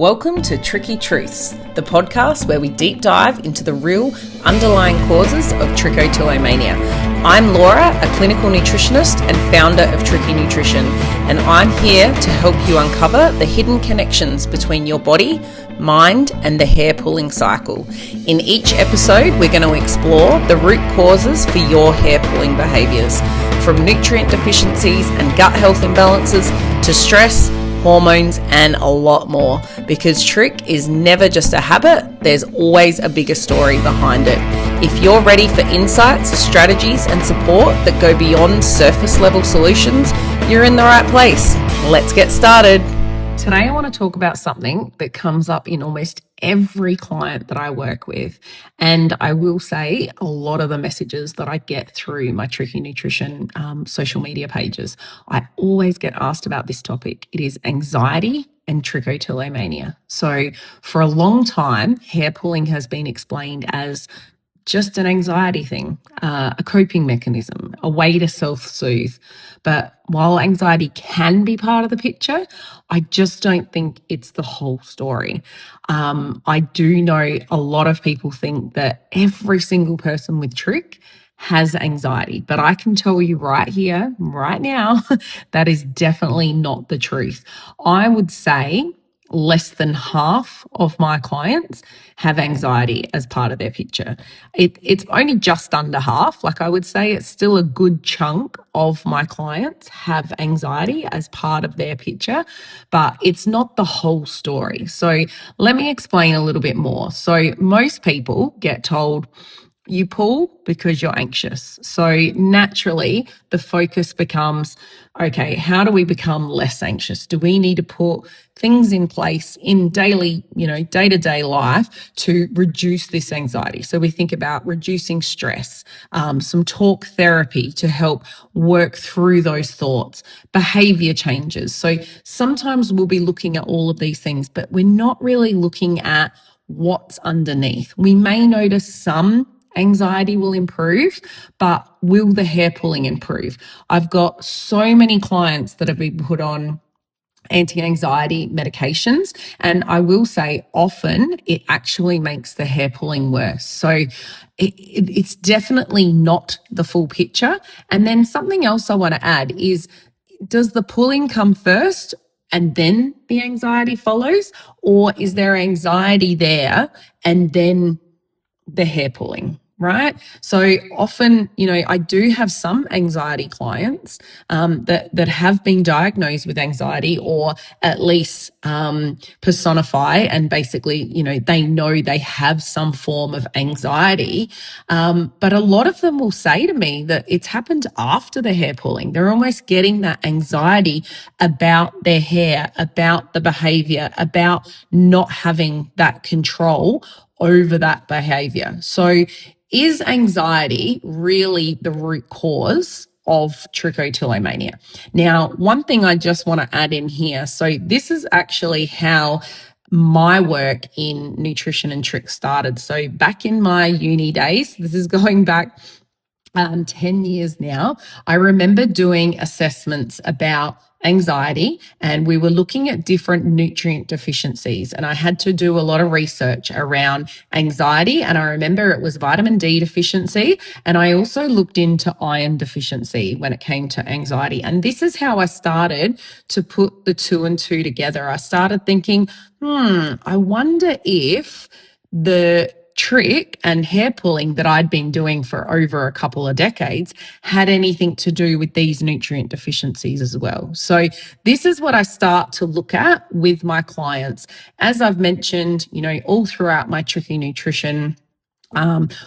Welcome to Trichy Truths, the podcast where we deep dive into the real underlying causes of trichotillomania. I'm Laura, a clinical nutritionist and founder of Trichy Nutrition, and I'm here to help you uncover the hidden connections between your body, mind, and the hair pulling cycle. In each episode, we're going to explore the root causes for your hair pulling behaviors, from nutrient deficiencies and gut health imbalances to stress, hormones, and a lot more, because trich is never just a habit, there's always a bigger story behind it. If you're ready for insights, strategies, and support that go beyond surface level solutions, you're in the right place. Let's get started. Today I want to talk about something that comes up in almost every client that I work with. And I will say a lot of the messages that I get through my Trichy Nutrition social media pages, I always get asked about this topic. It is anxiety and trichotillomania. So for a long time, hair pulling has been explained as just an anxiety thing, a coping mechanism, a way to self-soothe. But while anxiety can be part of the picture, I just don't think it's the whole story. I do know a lot of people think that every single person with trich has anxiety, but I can tell you right here, right now, that is definitely not the truth. I would say less than half of my clients have anxiety as part of their picture. It's only just under half. Like I would say it's still a good chunk of my clients have anxiety as part of their picture, but it's not the whole story. So let me explain a little bit more. So most people get told, you pull because you're anxious. So naturally, the focus becomes, okay, how do we become less anxious? Do we need to put things in place in daily, day-to-day life to reduce this anxiety? So we think about reducing stress, some talk therapy to help work through those thoughts, behavior changes. So sometimes we'll be looking at all of these things, but we're not really looking at what's underneath. We may notice some anxiety will improve, but will the hair pulling improve? I've got so many clients that have been put on anti-anxiety medications, and I will say often it actually makes the hair pulling worse. So it's definitely not the full picture. And then something else I want to add is, does the pulling come first and then the anxiety follows, or is there anxiety there and then the hair pulling, right? So often, I do have some anxiety clients that have been diagnosed with anxiety, or at least personify and basically, they know they have some form of anxiety. But a lot of them will say to me that it's happened after the hair pulling. They're almost getting that anxiety about their hair, about the behavior, about not having that control over that behavior. So is anxiety really the root cause of trichotillomania? Now, one thing I just want to add in here. So this is actually how my work in nutrition and trich started. So back in my uni days, this is going back 10 years now, I remember doing assessments about anxiety, and we were looking at different nutrient deficiencies, and I had to do a lot of research around anxiety, and I remember it was vitamin D deficiency, and I also looked into iron deficiency when it came to anxiety. And this is how I started to put the two and two together. I started thinking, I wonder if the trich and hair pulling that I'd been doing for over a couple of decades had anything to do with these nutrient deficiencies as well. So this is what I start to look at with my clients. As I've mentioned, all throughout my Trichy Nutrition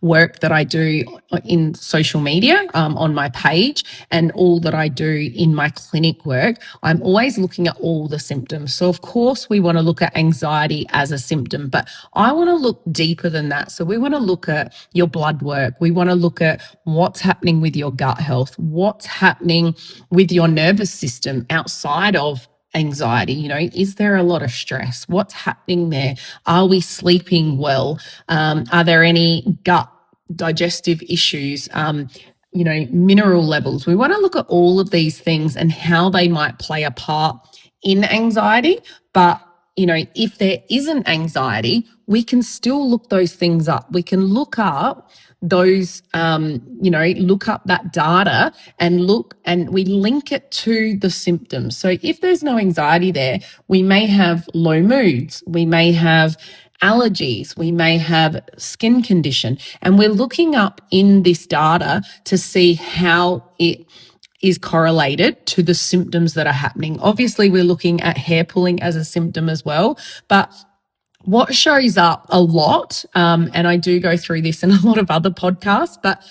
work that I do in social media, on my page, and all that I do in my clinic work, I'm always looking at all the symptoms. So of course we want to look at anxiety as a symptom, but I want to look deeper than that. So we want to look at your blood work. We want to look at what's happening with your gut health, what's happening with your nervous system outside of anxiety. Is there a lot of stress? What's happening there? Are we sleeping well? Are there any gut digestive issues? Mineral levels. We want to look at all of these things and how they might play a part in anxiety, but if there isn't anxiety, we can still look those things up. We can look up those, look up that data and we link it to the symptoms. So if there's no anxiety there, we may have low moods, we may have allergies, we may have skin condition, and we're looking up in this data to see how it is correlated to the symptoms that are happening. Obviously, we're looking at hair pulling as a symptom as well, but what shows up a lot, and I do go through this in a lot of other podcasts, but,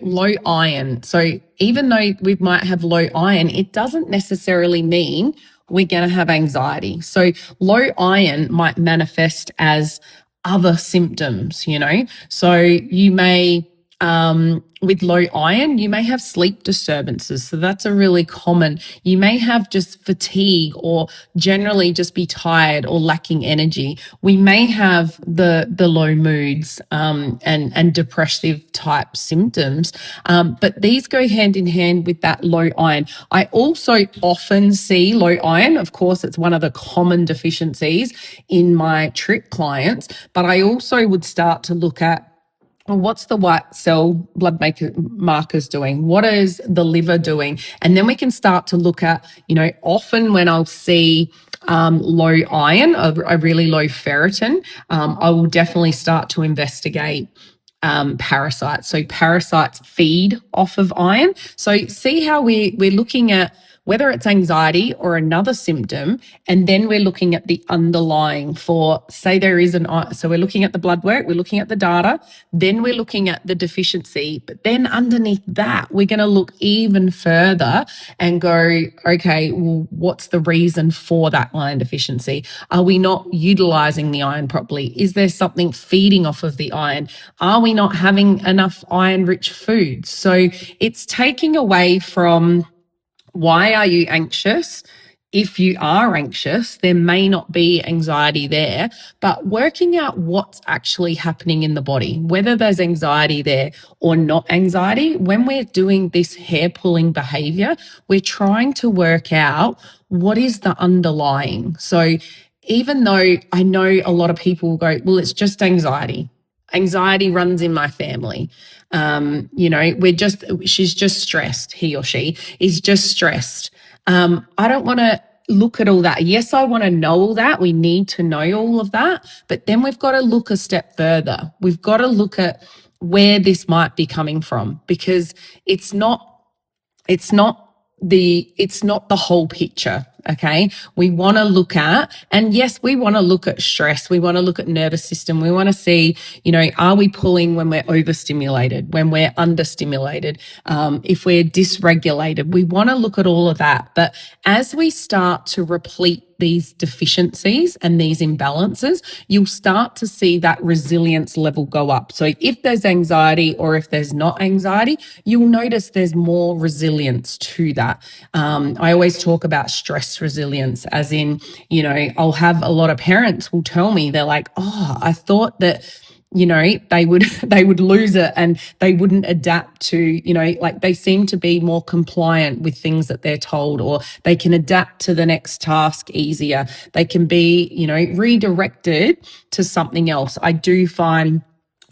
low iron. So even though we might have low iron, it doesn't necessarily mean we're going to have anxiety. So low iron might manifest as other symptoms, So you may, with low iron, you may have sleep disturbances. So that's a really common. You may have just fatigue or generally just be tired or lacking energy. We may have the low moods and depressive type symptoms, but these go hand in hand with that low iron. I also often see low iron. Of course, it's one of the common deficiencies in my Trich clients, but I also would start to look at, well, what's the white cell blood markers doing? What is the liver doing? And then we can start to look at, often when I'll see low iron, a really low ferritin, I will definitely start to investigate parasites. So parasites feed off of iron. So see how we're looking at whether it's anxiety or another symptom, and then we're looking at the underlying for, say there is so we're looking at the blood work, we're looking at the data, then we're looking at the deficiency, but then underneath that, we're going to look even further and go, okay, well, what's the reason for that iron deficiency? Are we not utilizing the iron properly? Is there something feeding off of the iron? Are we not having enough iron-rich foods? So it's taking away from, why are you anxious? If you are anxious, there may not be anxiety there, but working out what's actually happening in the body, whether there's anxiety there or not anxiety. When we're doing this hair pulling behavior, we're trying to work out what is the underlying. So even though I know a lot of people will go, well, it's just anxiety. Anxiety runs in my family. She's just stressed. He or she is just stressed. I don't want to look at all that. Yes, I want to know all that. We need to know all of that. But then we've got to look a step further. We've got to look at where this might be coming from, because it's not the whole picture. Okay. We want to look at, and yes, we want to look at stress. We want to look at nervous system. We want to see, are we pulling when we're overstimulated, when we're understimulated, if we're dysregulated? We want to look at all of that. But as we start to replete these deficiencies and these imbalances, you'll start to see that resilience level go up. So if there's anxiety or if there's not anxiety, you'll notice there's more resilience to that. I always talk about stress resilience, as in, I'll have a lot of parents will tell me, they're like, oh, I thought that, they would lose it and they wouldn't adapt to, they seem to be more compliant with things that they're told, or they can adapt to the next task easier. They can be, redirected to something else. I do find,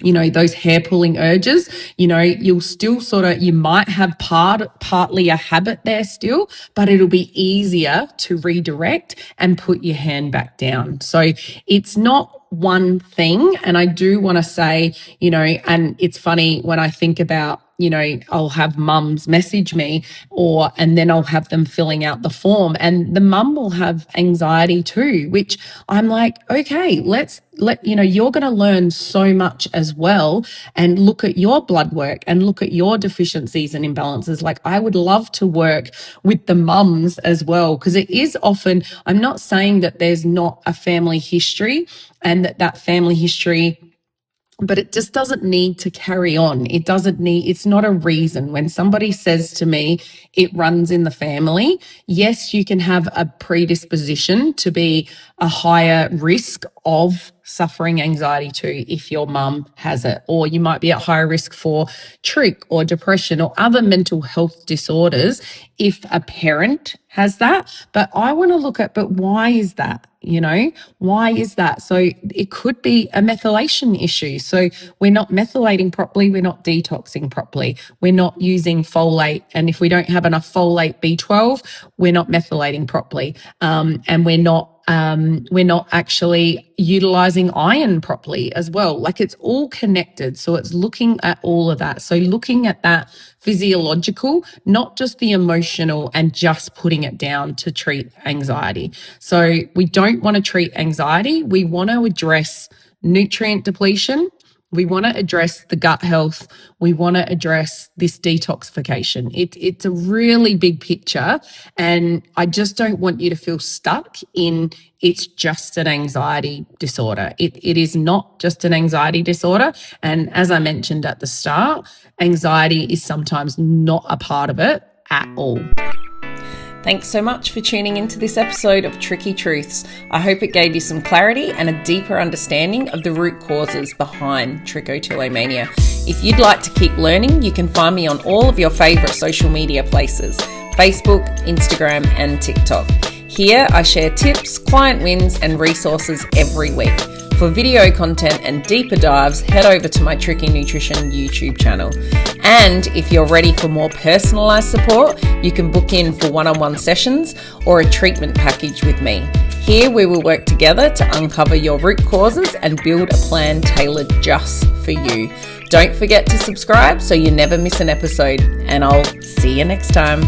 those hair pulling urges, you'll still you might have partly a habit there still, but it'll be easier to redirect and put your hand back down. So it's not one thing. And I do want to say, and it's funny when I think about, I'll have mums message me and then I'll have them filling out the form, and the mum will have anxiety too, which I'm like, okay, you're going to learn so much as well, and look at your blood work and look at your deficiencies and imbalances. Like, I would love to work with the mums as well, because it is often, I'm not saying that there's not a family history and that family history, but it just doesn't need to carry on. It's not a reason. When somebody says to me, it runs in the family, yes, you can have a predisposition to be a higher risk of suffering anxiety too if your mum has it, or you might be at higher risk for trich or depression or other mental health disorders if a parent has that. But I want to look at, but why is that? Why is that? So it could be a methylation issue. So we're not methylating properly. We're not detoxing properly. We're not using folate. And if we don't have enough folate B12, we're not methylating properly. And we're not actually utilizing iron properly as well. Like, it's all connected. So it's looking at all of that. So looking at that physiological, not just the emotional, and just putting it down to treat anxiety. So we don't want to treat anxiety. We want to address nutrient depletion. We want to address the gut health. We want to address this detoxification. It's a really big picture, and I just don't want you to feel stuck in it's just an anxiety disorder. It is not just an anxiety disorder. And as I mentioned at the start, anxiety is sometimes not a part of it at all. Thanks so much for tuning into this episode of Trichy Truths. I hope it gave you some clarity and a deeper understanding of the root causes behind trichotillomania. If you'd like to keep learning, you can find me on all of your favourite social media places: Facebook, Instagram, and TikTok. Here I share tips, client wins, and resources every week. For video content and deeper dives, head over to my Trichy Nutrition YouTube channel. And if you're ready for more personalised support, you can book in for one-on-one sessions or a treatment package with me. Here we will work together to uncover your root causes and build a plan tailored just for you. Don't forget to subscribe so you never miss an episode, and I'll see you next time.